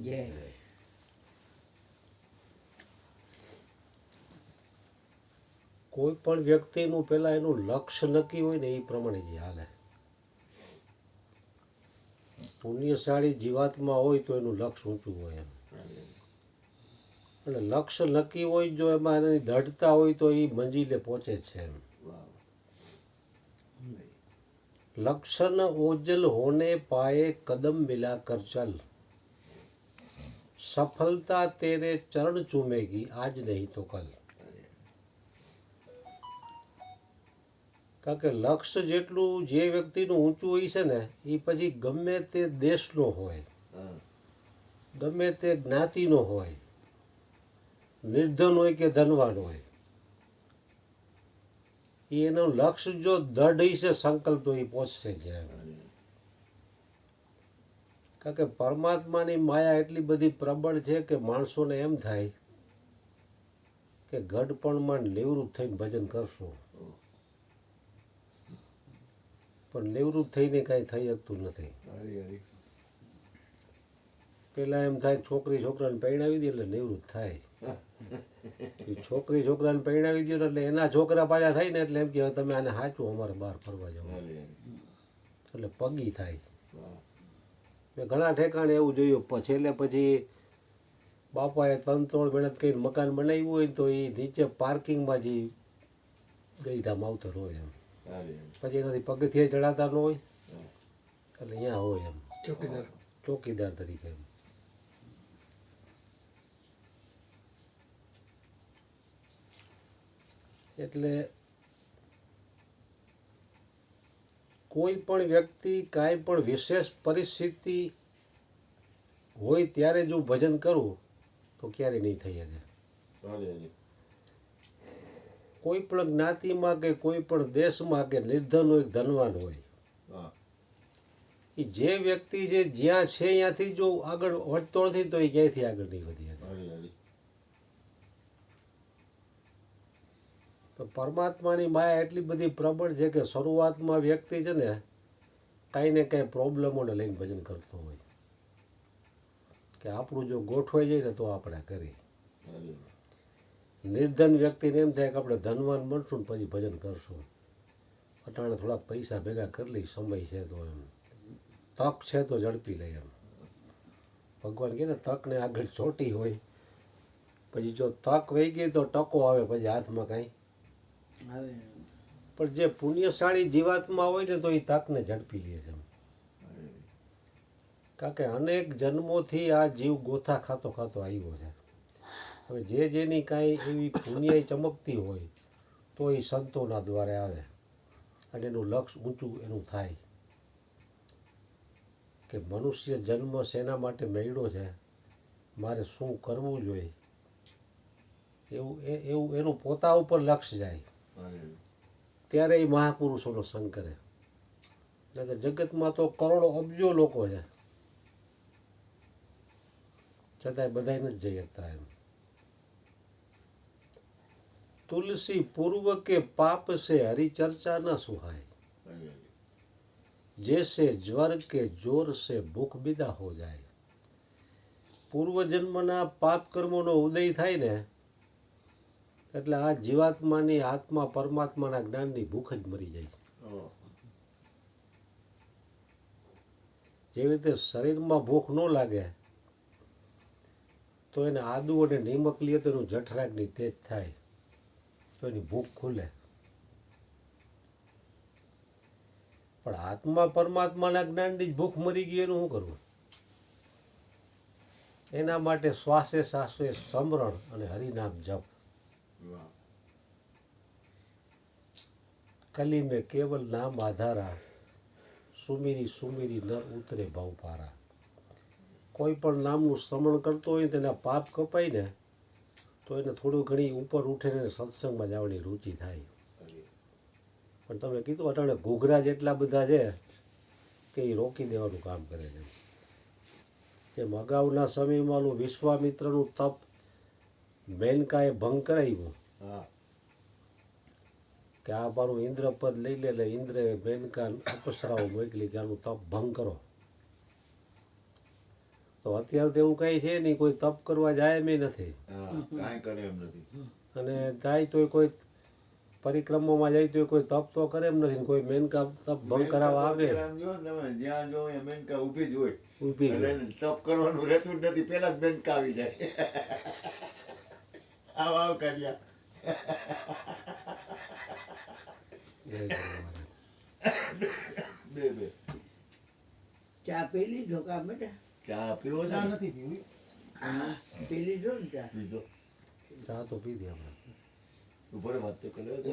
જય કોઈ પણ વ્યક્તિનું પહેલાં એનું લક્ષ્ય નક્કી હોય ને એ પ્રમાણે જ હાલે. પુણ્યશાળી જીવાત્મા હોય તો એનું લક્ષ્ય ઊંચું હોય એમ, અને લક્ષ્ય નક્કી હોય જો એમાં એની દૃઢતા હોય તો એ મંજિલે પહોંચે છે એમ. લક્ષ્ય ન ઓજલ હોને પાए कदम मिला कर चल, सफलता तेरे चरण चूमेगी आज नहीं तो कल. કારણ કે લક્ષ્ય જેટલું જે વ્યક્તિનું ઊંચું હોય છે ને એ પછી ગમે તે દેશનો હોય, ગમે તે જ્ઞાતિનો હોય, નિર્ધન હોય કે ધનવાન હોય, એનું લક્ષ્ય જો દૃઢ છે સંકલ્પ તો એ પહોંચશે જ. કારણ કે પરમાત્માની માયા એટલી બધી પ્રબળ છે કે માણસોને એમ થાય કે ગઢપણમાં નિવૃત્ત થઈને ભજન કરશું, પણ નિવૃત્ત થઈને કાંઈ થઈ શકતું નથી. પેલા એમ થાય છોકરી છોકરાને પરણાવી દે એટલે નિવૃત્ત થાય, છોકરી છોકરાને પરણાવી દે એટલે એના છોકરા પાછા થાય ને એટલે એમ કે તમે આને સાચું અમારે બહાર ફરવા જવું, એટલે પગી થાય. મેં ઘણા ઠેકાણે એવું જોયું, છેલ્લે પછી બાપાએ 3-3 મહેનત કરીને મકાન બનાવ્યું હોય તો એ નીચે પાર્કિંગમાં જે ગઈઢા માવતર હોય એમ, પછી એનાથી પગથિયે ચડાતા ન હોય એટલે અહીંયા હોય એમ ચોકીદાર તરીકે એમ. એટલે કોઈ પણ વ્યક્તિ કાંઈ પણ વિશેષ પરિસ્થિતિ હોય ત્યારે જો ભજન કરું તો ક્યારેય નહીં થઈ શકે. કોઈ પણ જ્ઞાતિમાં કે કોઈ પણ દેશમાં કે નિર્ધન હોય ધનવાન હોય, એ જે વ્યક્તિ છે જ્યાં છે ત્યાંથી જો આગળ વધતો નથી તો એ ક્યાંયથી આગળ નહીં વધી શકે. તો પરમાત્માની માયા એટલી બધી પ્રબળ છે કે શરૂઆતમાં વ્યક્તિ છે ને કાંઈ ને કાંઈ પ્રોબ્લેમોને લઈને ભજન કરતો હોય કે આપણું જો ગોઠવાઈ જાય ને તો આપણે કરીએ. નિર્ધન વ્યક્તિને એમ થાય કે આપણે ધનવાન બનશું ને પછી ભજન કરશું, અટાણે થોડાક પૈસા ભેગા કરી લઈ, સમય છે તો એમ, તક છે તો ઝડપી લે એમ. ભગવાન કહે ને તકને આગળ ચોટી હોય, પછી જો તક વહી ગઈ તો ટકો આવે પછી હાથમાં કાંઈ આવે. પણ જે પુણ્યશાળી જીવાત્મા હોય ને તો એ તકને ઝડપી લે છે. કારણ કે અનેક જન્મોથી આ જીવ ગોથા ખાતો ખાતો આવ્યો છે. હવે જે જેની કાંઈ એવી પુણ્ય ચમકતી હોય તો એ સંતોના દ્વારે આવે અને એનું લક્ષ્ય ઊંચું એનું થાય કે મનુષ્ય જન્મ શેના માટે મળ્યો છે, મારે શું કરવું જોઈએ, એવું એનું પોતા ઉપર લક્ષ્ય જાય ત્યારે એ મહાપુરુષોનો સંગ કરે. એટલે જગતમાં તો કરોડો અબજો લોકો છે છતાંય બધાય નથી જઈ શકતા એમ. तुलसी पूर्व के पाप से हरिचर्चा न सुहाय, जैसे ज्वर के जोर से भूख विदा हो जाए. પૂર્વજન્મના પાપ કર્મોનો ઉદય થાય ને એટલે આ જીવાત્માની આત્મા પરમાત્માના જ્ઞાનની ભૂખ જ મરી જાય. જેવી રીતે શરીરમાં ભૂખ ન લાગે તો એને આદુ અને નિમક લે તો એનું જઠરાગ્નિ તેજ થાય તો એની ભૂખ ખુલે. પણ આત્મા પરમાત્માના જ્ઞાનની જ ભૂખ મરી ગઈ એનું શું કરવું? એના માટે શ્વાસે શ્વાસે સ્મરણ અને હરિનામ જપ. કલી મેં કેવલ નામ આધારા, સુમીરી સુમીરી ન ઉતરે ભાવ પારા. કોઈ પણ નામનું શ્રવણ કરતો હોય તેના પાપ કપાય ને તો એને થોડું ઘણી ઉપર ઉઠીને સત્સંગમાં જવાની રુચિ થાય. પણ તમે કીધું અટાણે ઘૂઘરા જેટલા બધા છે કે એ રોકી દેવાનું કામ કરે છે. જેમ અગાઉના સમયમાં વિશ્વામિત્રનું તપ મેનકાએ ભંગ કરાવ્યું કે આ મારું ઇન્દ્રપદ લઈ લે, એટલે ઇન્દ્રે મેનકા અપસરાઓ મોકલી કે આનું તપ ભંગ કરો. તો અત્યારે તો એવું કંઈ છે નહીં, કોઈ તપ કરવા જાય એમ નથી. હા કાંઈ કરે એમ નથી. અને જાય તોય કોઈ પરિક્રમામાં જાય તો કોઈ તપ તો કરે એમ નથી. કોઈ મેનકા તપ ભંગ કરાવવા આવે આમ જો ને તમે જ્યાં જો એ મેનકા ઊભી જ હોય. ઊભી એટલે એને તપ કરવાનું રહેતું જ નથી, પેલા જ મેનકા આવી જાય. આવ કર્યા. બે બે ચા પી લીધો કા બેટા? ચા પીવો છે? નથી પીવી. હા પી લીધો ને ચા? પીધો. ચા તો પીધી આપણે. ઉપર વાત તો કર્યો છે.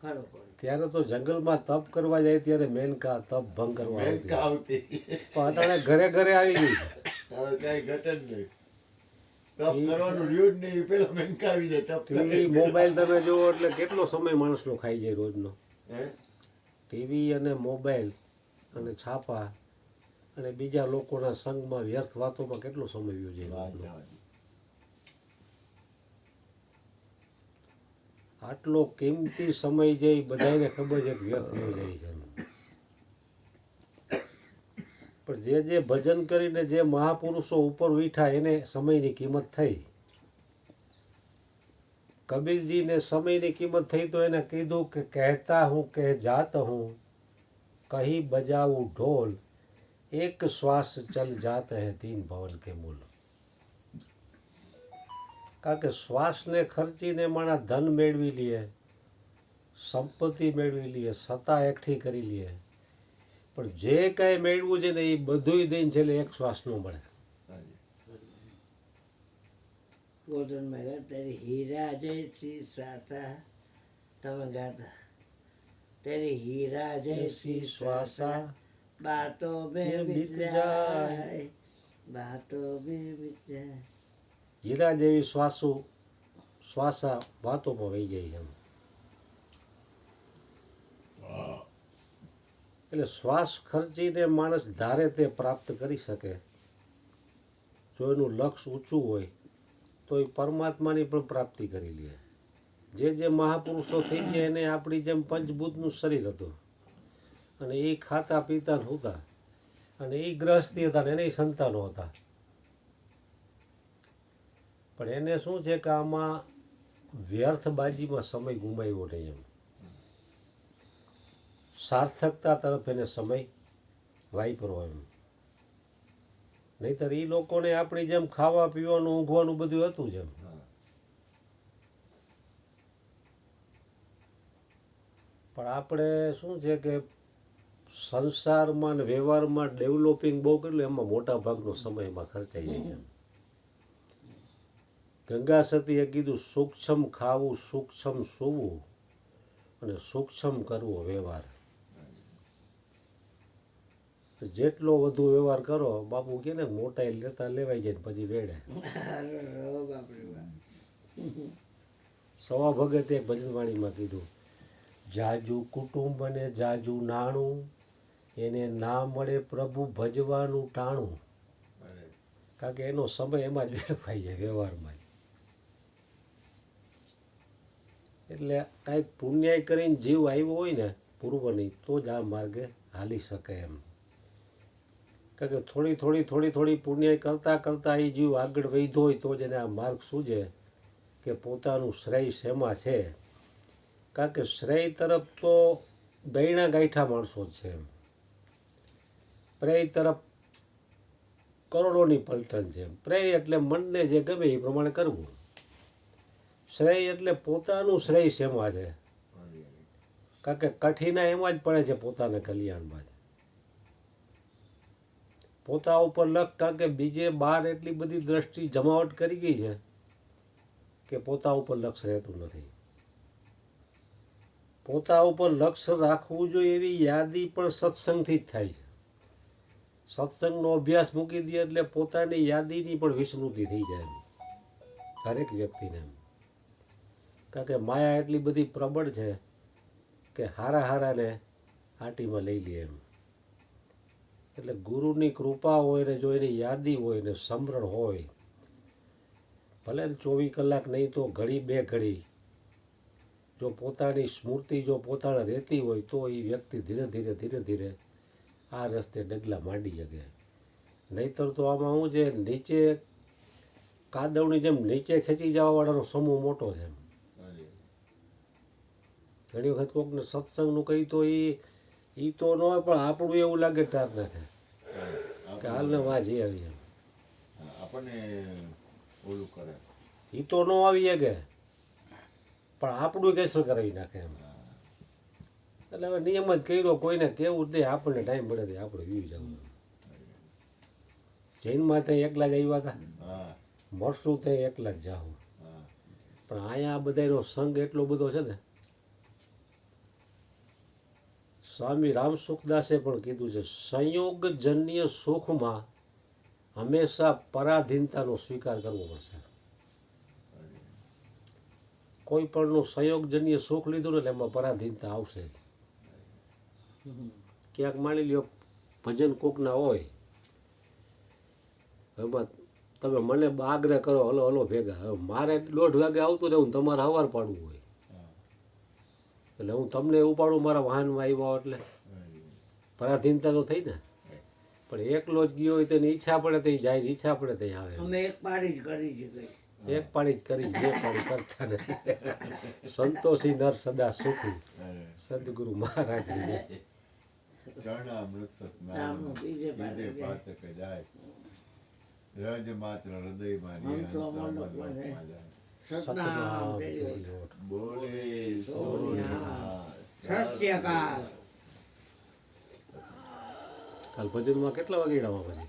ખરો પડે. ત્યારે તો જંગલમાં તપ કરવા જાય ત્યારે મેનકા તપ ભંગ કરવા મેનકા આવતી. આવતી. પણ અત્યારે ઘરે ઘરે આવી ગઈ. હવે કઈ ઘટે જ નહીં. તપ કરવાનું રહ્યું જ નહીં, પેલા મેનકા આવી જાય તપ ટીવી મોબાઈલ તમે જુઓ એટલે કેટલો સમય માણસનો ખાઈ જાય રોજનો. હે? ટીવી અને મોબાઈલ અને છાપા અને બીજા લોકોના સંગમાં વ્યર્થ વાતોમાં કેટલો સમય વયો જાય વાત રોજનો. જવા દે. આટલો કિંમતી સમય જે બધાને ખબર છે કે વ્યર્થ વયો જાય છે. પણ જે ભજન કરીને જે મહાપુરુષો ઉપર ઉઠ્યા એને સમયની કિંમત થઈ. કબીરજીને સમયની કિંમત થઈ તો એને કીધું કે કહેતા હું કહ જાત હું કહી બજાવું ઢોલ એક શ્વાસ ચલ જાત હૈ તીન ભવન કે મૂલ. કારણ કે શ્વાસને ખર્ચીને માણસ ધન મેળવી લે, સંપત્તિ મેળવી લે, સત્તા એકઠી કરી લે, પણ જે કાંઈ મેળવું છે ને એ બધુંય દઈને છેલ્લે એક શ્વાસ ન મળે. ગોધન મહેરા તેરી હીરા જૈસી સાસા તમે ગાતા. તેરી હીરા જૈસી શ્વાસા બાતો બે બીત જાય, બાતો બે બીત જાય. હીરા જેવી શ્વાસા વાતોમાં વહી જાય છે. એટલે શ્વાસ ખર્ચીને માણસ ધારે તે પ્રાપ્ત કરી શકે. જો એનું લક્ષ્ય ઊંચું હોય તો એ પરમાત્માની પણ પ્રાપ્તિ કરી લે. જે મહાપુરુષો થઈ ગયા એને આપણી જેમ પંચભૂતનું શરીર હતું અને એ ખાતા પીતા હતા અને એ ગ્રહસ્થી હતા ને એને સંતાનો હતા. પણ એને શું છે કે આમાં વ્યર્થબાજીમાં સમય ગુમાવ્યો નહીં. એમ સાર્થકતા તરફ એને સમય વાપરો એમ. નહીંતર એ લોકોને આપણી જેમ ખાવા પીવાનું ઊંઘવાનું બધું હતું જ એમ. પણ આપણે શું છે કે સંસારમાં ને વ્યવહારમાં ડેવલપિંગ બહુ કર્યું, એમાં મોટા ભાગનો સમય એમાં ખર્ચાઈ જાય છે. ગંગા સતીએ કીધું સૂક્ષ્મ ખાવું, સૂક્ષ્મ સૂવું અને સૂક્ષ્મ કરવો વ્યવહાર. જેટલો વધુ વ્યવહાર કરો, બાપુ કે ને મોટા લેતા લેવાઈ જાય પછી વેડે. સવા ભગતે એક ભજનવાણીમાં કીધું, જાજુ કુટુંબ અને જાજુ નાણું એને ના મળે પ્રભુ ભજવાનું ટાણું. કારણ કે એનો સમય એમાં જ વેડફાઈ જાય વ્યવહારમાં. એટલે કાંઈક પુણ્યાય કરીને જીવ આવ્યો હોય ને પૂર્વની તો જ આ માર્ગે હાલી શકે એમ. કારણ કે થોડી પુણ્યાય કરતાં કરતાં એ જીવ આગળ વધ્યો હોય તો જ એને આ માર્ગ સૂજે કે પોતાનું શ્રેય શેમાં છે. કારણ કે શ્રેય તરફ તો દૈણા ગાંઠા માણસો જ છે એમ. પ્રેય તરફ કરોડોની પલટન છે. પ્રેય એટલે મનને જે ગમે એ પ્રમાણે કરવું. શ્રેય એટલે પોતાનું શ્રેય શેમાં છે. કારણ કે કઠિના એમાં જ પડે છે પોતાને કલ્યાણમાં જ. પોતા ઉપર લખ. કારણ કે બીજે બહાર એટલી બધી દ્રષ્ટિ જમાવટ કરી ગઈ છે કે પોતા ઉપર લક્ષ રહેતું નથી. પોતા ઉપર લક્ષ રાખવું જોઈએ એવી યાદી પણ સત્સંગથી જ થાય છે. સત્સંગનો અભ્યાસ મૂકી દે એટલે પોતાની યાદીની પણ વિસ્મૃતિ થઈ જાય દરેક વ્યક્તિને. કારણ કે માયા એટલી બધી પ્રબળ છે કે હારાને આટીમાં લઈ લે એમ. એટલે ગુરુની કૃપા હોય ને જો એની યાદી હોય ને સમરણ હોય, ભલે 24 કલાક નહીં તો ઘડી બે ઘડી જો પોતાની સ્મૃતિ જો પોતાને રહેતી હોય તો એ વ્યક્તિ ધીરે ધીરે આ રસ્તે ડગલા માંડી શકે. નહીંતર તો આમાં શું છે, નીચે કાદવની જેમ નીચે ખેંચી જવાવાળાનો સમૂહ મોટો છે. ઘણી વખત કોઈકને સત્સંગનું કહી તો એ તો ન હોય, પણ આપણું એવું લાગે ટાર નાખે કે હાલને વાં જઈ આવીએ. આપણને ઓલું કરે. એ તો ન આવી શકે, પણ આપણું કેસર કરાવી નાખે એમ. એટલે હવે નિયમ જ કર્યો, કોઈને કેવું જ નહીં, આપણને ટાઈમ મળે તે આપણે વી જવું. જૈનમાં ત્યાં એકલા જ આવ્યા હતા, મળશું ત્યાં એકલા જ જાઓ. પણ અહીંયા આ બધાનો સંગ એટલો બધો છે ને. સ્વામી રામસુખદાસે પણ કીધું છે, સંયોગજન્ય સુખમાં હંમેશા પરાધીનતાનો સ્વીકાર કરવો પડશે. કોઈ પણનું સંયોગજન્ય સુખ લીધું ને એટલે એમાં પરાધીનતા આવશે. ક્યાંક માની લ્યો ભજન કોકના હોય, એમાં તમે મને આગ્રહ કરો હલો હલો ભેગા, હવે મારે 1:30 વાગે આવતું રહેવું, તમારે સવાર પાડવું હોય એટલે હું તમને ઉપાડું મારા વાહનમાં આવ્યા એટલે પરાધીનતા તો થઈ ને. પણ એકલો જ ગયો હોય તેની ઈચ્છા પડે તે જાય, ઈચ્છા પડે તે આવે. અમે એક પાડી જ કરી છે કઈ. એક પાડી જ કરી, બે પાડી કરતા નથી. સંતોષી નર સદા સુખી, સદગુરુ મહારાજ ચરણામૃત નામનું બીજે બીજે પાતક જાય. રજ માત્ર હૃદયમાં સતનામ તેરી ઓઠ. બોલે સત્યકાલ. કાલ ભજનમાં કેટલા વાગે પછી